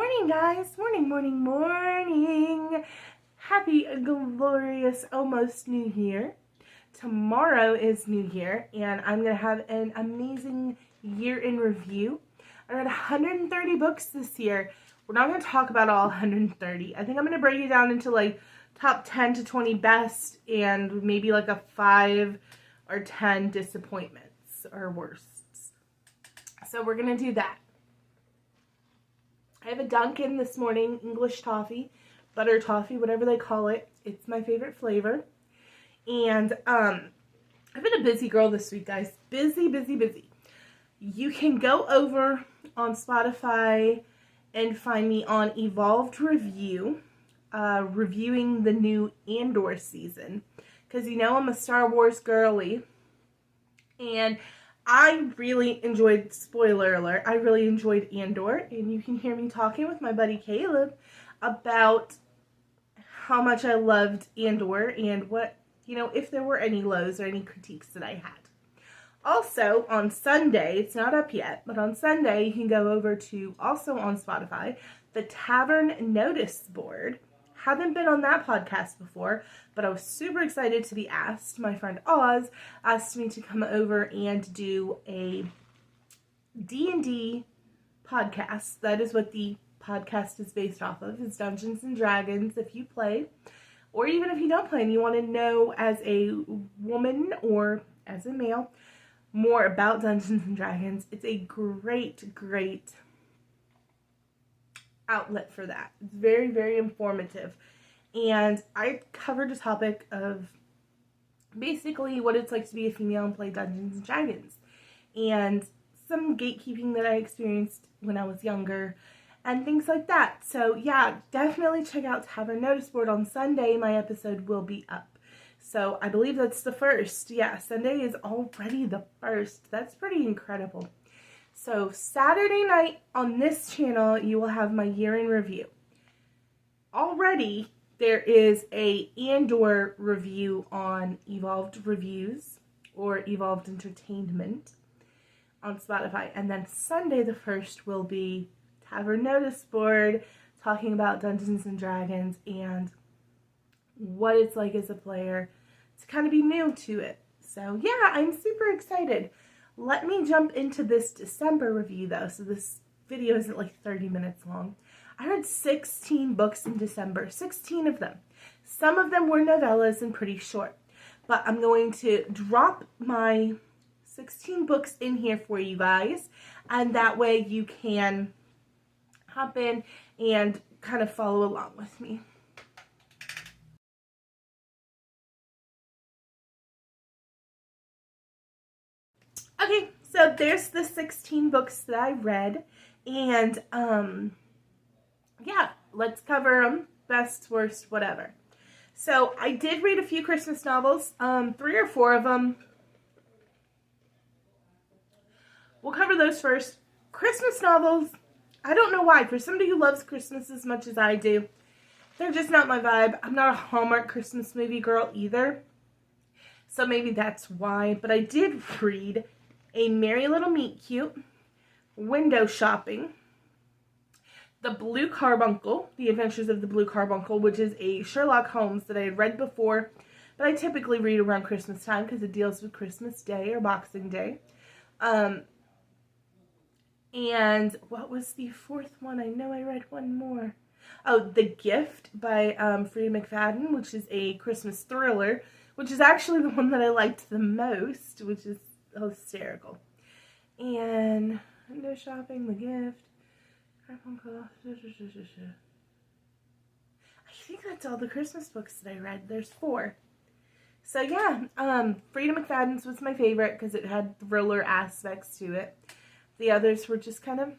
morning, guys. Morning. Happy, glorious, almost New Year. Tomorrow is New Year, and I'm going to have an amazing year in review. I read 130 books this year. We're not going to talk about all 130. I think I'm going to break it down into like top 10 to 20 best and maybe like a 5 or 10 disappointments or worsts. So we're going to do that. I have a Dunkin' this morning, English toffee, butter toffee, whatever they call it. It's my favorite flavor. And I've been a busy girl this week, guys. Busy. You can go over on Spotify and find me on Evolved Review, reviewing the new Andor season. Because you know I'm a Star Wars girly. And I really enjoyed, spoiler alert, I really enjoyed Andor, and you can hear me talking with my buddy Caleb about how much I loved Andor and what, if there were any lows or any critiques that I had. Also, on Sunday, it's not up yet, but on Sunday you can go over to, also on Spotify, the Tavern Notice Board. Haven't been on that podcast before, but I was super excited to be asked. My friend Oz asked me to come over and do a D&D podcast. That is what the podcast is based off of. It's Dungeons & Dragons if you play, or even if you don't play and you want to know as a woman or as a male more about Dungeons & Dragons. It's a great outlet for that. It's very informative, and I covered a topic of basically what it's like to be a female and play Dungeons and Dragons, and some gatekeeping that I experienced when I was younger and things like that. So yeah, definitely check out Tavern Notice Board. On Sunday my episode will be up, so I believe that's the 1st. Yeah, Sunday is already the 1st. That's pretty incredible. So Saturday night on this channel, you will have my year in review. Already, there is a Andor review on Evolved Reviews or Evolved Entertainment on Spotify. And then Sunday the 1st will be Tavern Notice Board, talking about Dungeons & Dragons and what it's like as a player to kind of be new to it. So yeah, I'm super excited. Let me jump into this December review though, so this video isn't like 30 minutes long. I read 16 books in December, 16 of them. Some of them were novellas and pretty short, but I'm going to drop my 16 books in here for you guys, and that way you can hop in and kind of follow along with me. Okay, so there's the 16 books that I read, and yeah, let's cover them, best, worst, whatever. So I did read a few Christmas novels, 3 or 4 of them. We'll cover those first. Christmas novels, I don't know why, for somebody who loves Christmas as much as I do, they're just not my vibe. I'm not a Hallmark Christmas movie girl either, so maybe that's why. But I did read A Merry Little Meet Cute, Window Shopping, The Blue Carbuncle, The Adventures of the Blue Carbuncle, which is a Sherlock Holmes that I had read before, but I typically read around Christmas time because it deals with Christmas Day or Boxing Day. And what was the 4th one? I know I read one more. Oh, The Gift by Freida McFadden, which is a Christmas thriller, which is actually the one that I liked the most, which is hysterical. And Window Shopping, The Gift. I think that's all the Christmas books that I read. There's 4. So yeah, Freida McFadden's was my favorite because it had thriller aspects to it. The others were just kind of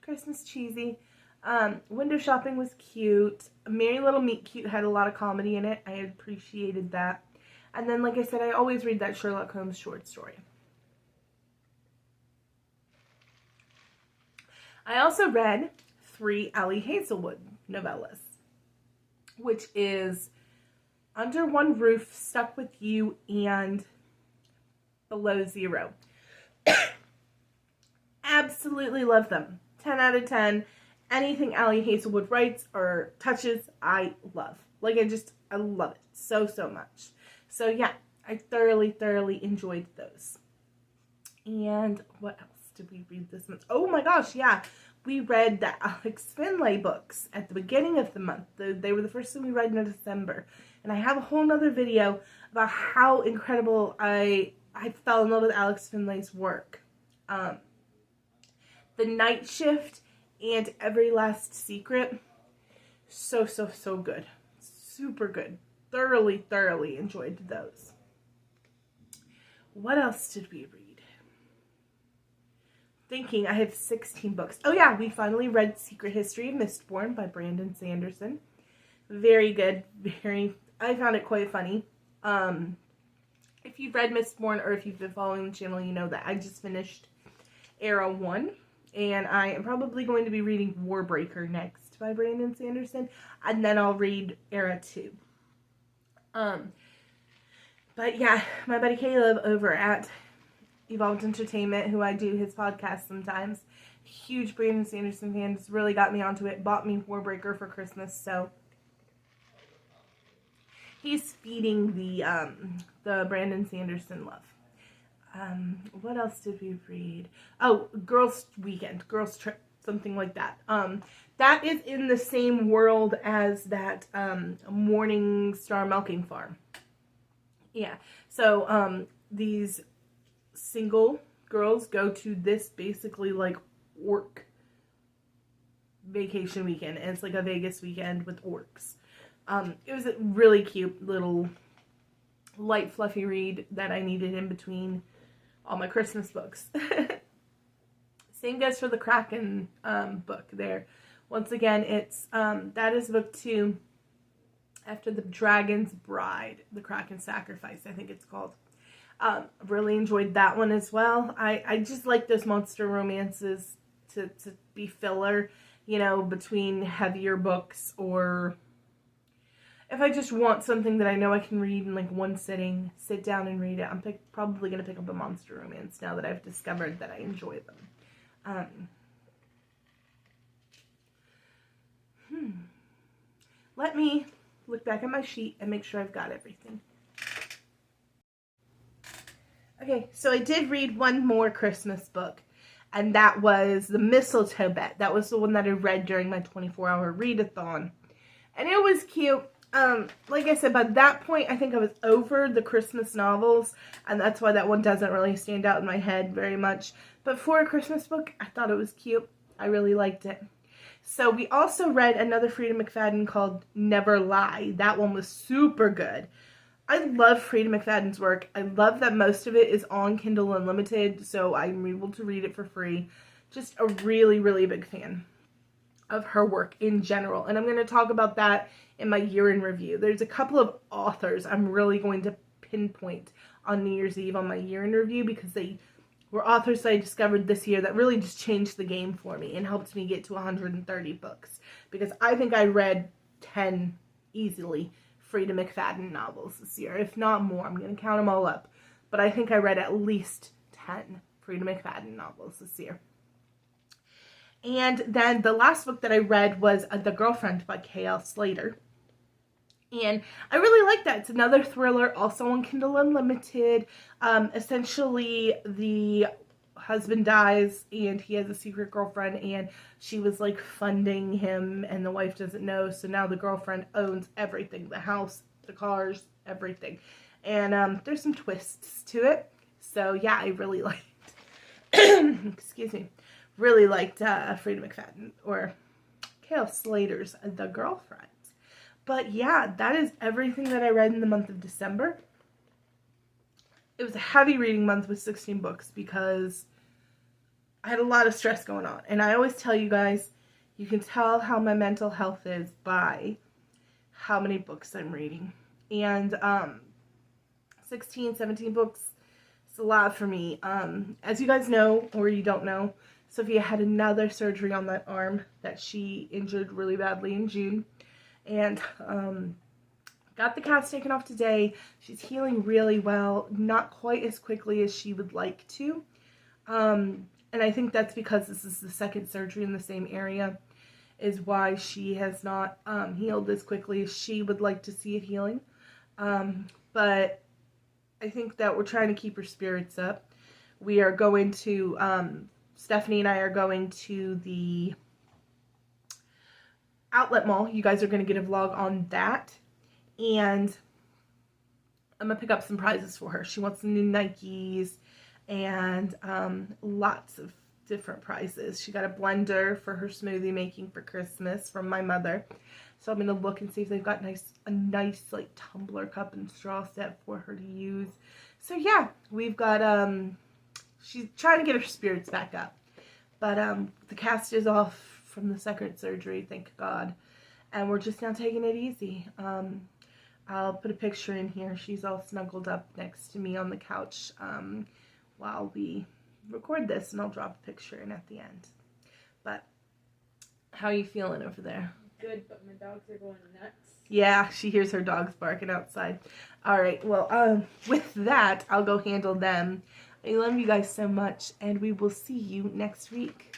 Christmas cheesy. Window Shopping was cute. Merry Little Meet Cute had a lot of comedy in it. I appreciated that. And then, like I said, I always read that Sherlock Holmes short story. I also read 3 Ali Hazelwood novellas, which is Under One Roof, Stuck With You, and Below Zero. Absolutely love them. 10 out of 10. anything Ali Hazelwood writes or touches, I love. Like, I love it so, so much. So yeah, I thoroughly enjoyed those. And what else did we read this month? Oh my gosh, yeah. We read the Alex Finlay books at the beginning of the month. They were the first thing we read in December. And I have a whole nother video about how incredible I fell in love with Alex Finlay's work. The Night Shift and Every Last Secret. So good. Super good. Thoroughly enjoyed those. What else did we read? Thinking, I have 16 books. Oh yeah, we finally read Secret History of Mistborn by Brandon Sanderson. Very good. I found it quite funny. If you've read Mistborn or if you've been following the channel, you know that I just finished Era 1. And I am probably going to be reading Warbreaker next by Brandon Sanderson. And then I'll read Era 2. But yeah, my buddy Caleb over at Evolved Entertainment, who I do his podcast sometimes, huge Brandon Sanderson fan, just really got me onto it, bought me Warbreaker for Christmas, so he's feeding the Brandon Sanderson love. What else did we read? Oh, Girls Weekend, Girls Trip, something like that. That is in the same world as that Morning Star Milking Farm. Yeah, so these single girls go to this basically like orc vacation weekend, and it's like a Vegas weekend with orcs. It was a really cute little light fluffy read that I needed in between all my Christmas books. Same goes for the Kraken book there. Once again, it's that is book 2 after the Dragon's Bride, the Kraken Sacrifice, I think it's called. Really enjoyed that one as well. I just like those monster romances to be filler, you know, between heavier books, or if I just want something that I know I can read in like one sitting, sit down and read it, I'm probably going to pick up a monster romance now that I've discovered that I enjoy them. Let me look back at my sheet and make sure I've got everything. Okay, so I did read one more Christmas book, and that was The Mistletoe Bet. That was the one that I read during my 24-hour readathon. And it was cute. Like I said, by that point, I think I was over the Christmas novels, and that's why that one doesn't really stand out in my head very much. But for a Christmas book, I thought it was cute. I really liked it. So we also read another Freida McFadden called Never Lie. That one was super good. I love Freida McFadden's work. I love that most of it is on Kindle Unlimited, so I'm able to read it for free. Just a really big fan of her work in general. And I'm going to talk about that in my year in review. There's a couple of authors I'm really going to pinpoint on New Year's Eve on my year in review, because they were authors that I discovered this year that really just changed the game for me and helped me get to 130 books. Because I think I read 10 easily Freida McFadden novels this year, if not more. I'm going to count them all up. But I think I read at least 10 Freida McFadden novels this year. And then the last book that I read was The Girlfriend by K.L. Slater. And I really like that. It's another thriller, also on Kindle Unlimited. Essentially, the husband dies and he has a secret girlfriend, and she was like funding him, and the wife doesn't know. So now the girlfriend owns everything, the house, the cars, everything. And there's some twists to it. So yeah, I really liked, excuse me, really liked Freida McFadden, or K.L. Slater's The Girlfriend. But yeah, that is everything that I read in the month of December. It was a heavy reading month with 16 books because I had a lot of stress going on. And I always tell you guys, you can tell how my mental health is by how many books I'm reading. And 16, 17 books, it's a lot for me. As you guys know, or you don't know, Sophia had another surgery on that arm that she injured really badly in June. And got the cast taken off today. She's healing really well, not quite as quickly as she would like to. And I think that's because this is the second surgery in the same area. is why she has not healed as quickly as she would like to see it healing. But I think that we're trying to keep her spirits up. We are going to, Stephanie and I are going to the outlet mall. You guys are going to get a vlog on that. And I'm going to pick up some prizes for her. She wants some new Nikes and lots of different prizes. She got a blender for her smoothie making for Christmas from my mother. So I'm going to look and see if they've got a nice like tumbler cup and straw set for her to use. So yeah, we've got, she's trying to get her spirits back up. But the cast is off from the second surgery, thank God. And we're just now taking it easy. I'll put a picture in here. She's all snuggled up next to me on the couch while we record this, and I'll drop a picture in at the end. But how are you feeling over there? Good, but my dogs are going nuts. Yeah, she hears her dogs barking outside. All right, well, with that, I'll go handle them. I love you guys so much, and we will see you next week.